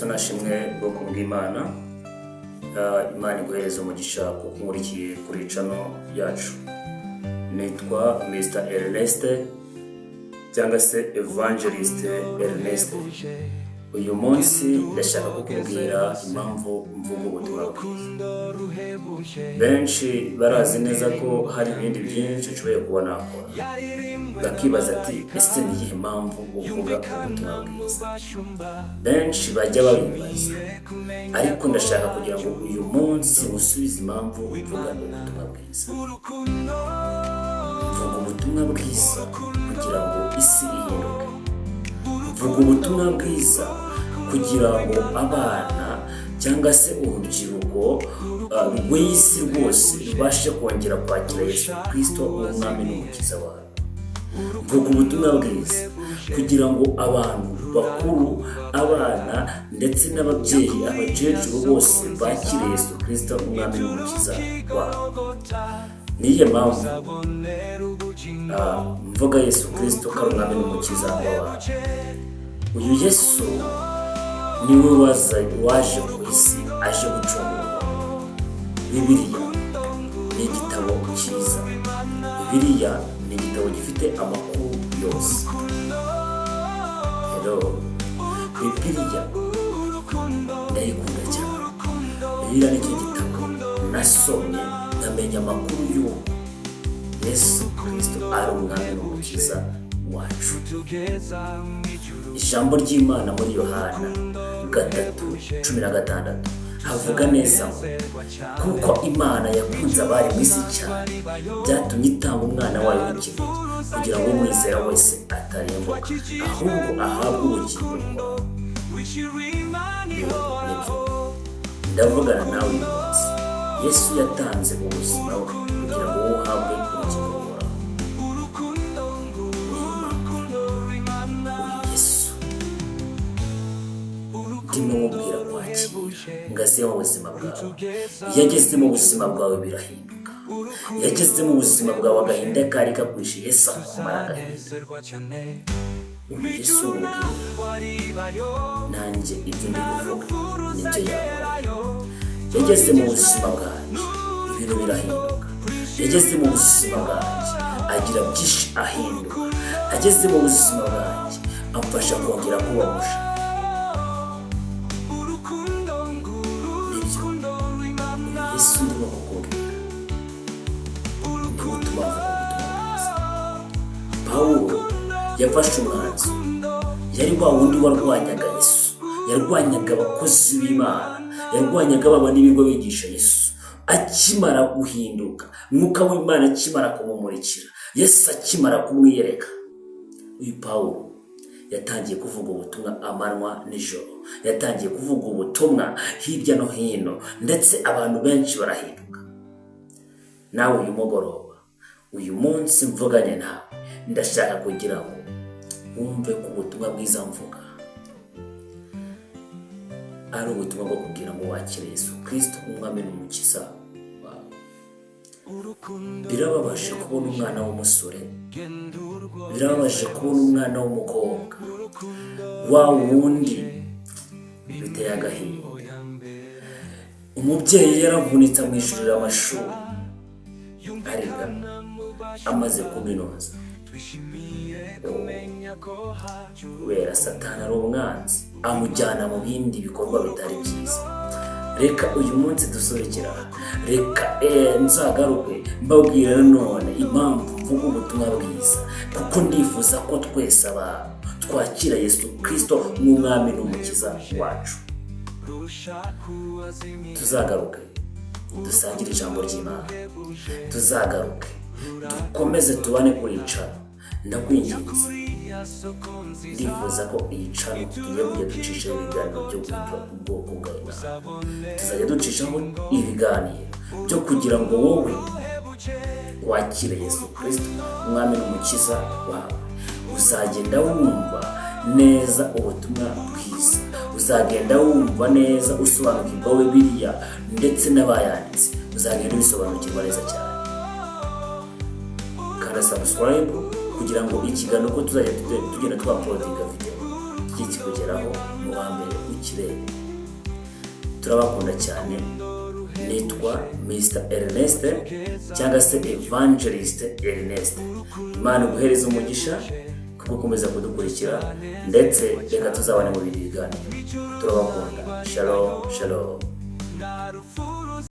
Kristo nashimwe bwo kubw'Imana. Imana iguhereza umugisha kuko nkurikiye kuri channel yacu. Nitwa Mr. Ernest cyangwa se Evangelist Ernest. Uyu munsi ndashaka kukubwira impamvu mvuga ubutumwa bwiza. Benshi barazi neza ko hari ibindi byinshi nshoboye kuba nakora, bakibaza ati ese ni iyihe mpamvu uvuga ubutumwa bwiza. Benshi bajya babibaza, ariko ndashaka kugira ngo uyu munsi musubize impamvu uvuga ubutumwa bwiza. Mvuga ubutumwa bwiza kugira ngo isi ihinduke. Mvuga ubutumwa bwiza kugira ngo abana cyangwa se urubyiruko rw'isi rwose rubashe kongera kwakira Yesu Kristo nk'umwami n'umukiza wabo. Mvuga ubutumwa bwiza kugira ngo abantu bakuru, abana ndetse n'ababyeyi, abakecuru bose bakire Yesu Kristo nk'umwami n'umukiza wabo. Niyo mpamvu mvuga Yesu Kristo ko ari umwami n'umukiza wabo. Uyu Yesu niwe waje ku isi aje gucungura. Bibiliya ni igitabo cyiza. Bibiliya ni igitabo gifite amakuru yose. Bibiliya ndayikunda cyane. Bibiliya ni igitabo nasomye nkamenya amakuru y'uko Yesu Kristo ari umwami n'umukiza wacu. Ijambo ry'Imana muri Yohana 3:16 havuga neza kuko Imana yakunze abari mu isi cyane byatumye itanga umwana wayo w'ikinege kugira ngo umwizera wese atarimbuka ahubwo ahabwe ubugingo. Ndavugana nawe uyu munsi. Yesu yatanze ubuzima bwe kugira ngo uhabwe ubugingo. Ndimubwira kwakira ngaze mu buzima bwawe. Yageze mu buzima bwawe birahinduka. Yageze mu buzima bwawe agahinda kari kakwishe Yesu akumara agahinda. Yesu nanjye ibyo ndi kuvuga nibyo yakora. Yageze mu buzima bwanjye ibintu birahinduka. Yageze mu buzima bwanjye agira byinshi ahinduka. Ageze mu buzima bwanjye amfasha kongera kuba musha. Yesu ndimo kukubwira ubutumwa bwiza. Pawulo yafashe umwanzuro. Yari wa wundi warwanyaga Yesu, yarwanyaga abakozi b'Imana, yarwanyaga baba n'ibigo bigisha Yesu. Akimara guhinduka, Mwuka w'Imana akimara kumumurikira, Yesu akimara kumwiyereka, uyu Pawulo yatangiye kuvuga ubutumwa amanywa n'ijoro. Yatangiye kuvuga ubutumwa hirya no hino, ndetse abantu benshi barahinduka. Nawe uyu mugoroba, uyu munsi mvuganye nawe, ndashaka kugira ngo wumve ko ubutumwa bwiza mvuga ari ubutumwa bwo kugira ngo wakire Yesu Kristo umwami n'umukiza wawe. Birababaje kubona umwana w'umusore, birababaje kubona umwana w'umukobwa wa wundi biteye agahinda. Umubyeyi yaravunitse amwishyurira amashuri, ariga amaze kuminuza. Kubera Satani ari umwanzi amujyana mu bindi bikorwa bitari byiza. Reka uyu munsi dusorekera, reka nzagaruke mbabwira none impamvu mvuga ubutumwa bwiza, kuko ndifuza ko twese abantu twakira Yesu Kristo nk'umwami n'umukiza wacu. Tuzagaruke dusangire ijambo ry'Imana, tuzagaruke dukomeze tubane kuri channel. Ndakwinginze, ndifuza ko iyi channel tugiye kujya ducisha ibiganiro byo kwiga ubwoko bw'Imana. Tuzajya ducishaho ibiganiro byo kugira ngo wowe wakire Yesu Kristo umwami n'umukiza wawe. Uzagenda wumva neza ubutumwa bwiza, uzagenda wumva neza usobanukirwa Bibiliya ndetse n'abayanditse, uzagenda bisobanukirwa neza cyane. Kanda subscribe kugira ngo ikiganiro ko tuzajya tugenda twaploadinga video kijye kikugeraho mu wa mbere ukirebe. turabakunda cyane. Nitwa Mr. Ernest cyangwa se Evangelist Ernest. Imana guhereza umugisha gukomeza kudukurikira, ndetse reka tuzabane mu bindi biganiro. Turabakunda. Shalom shalom.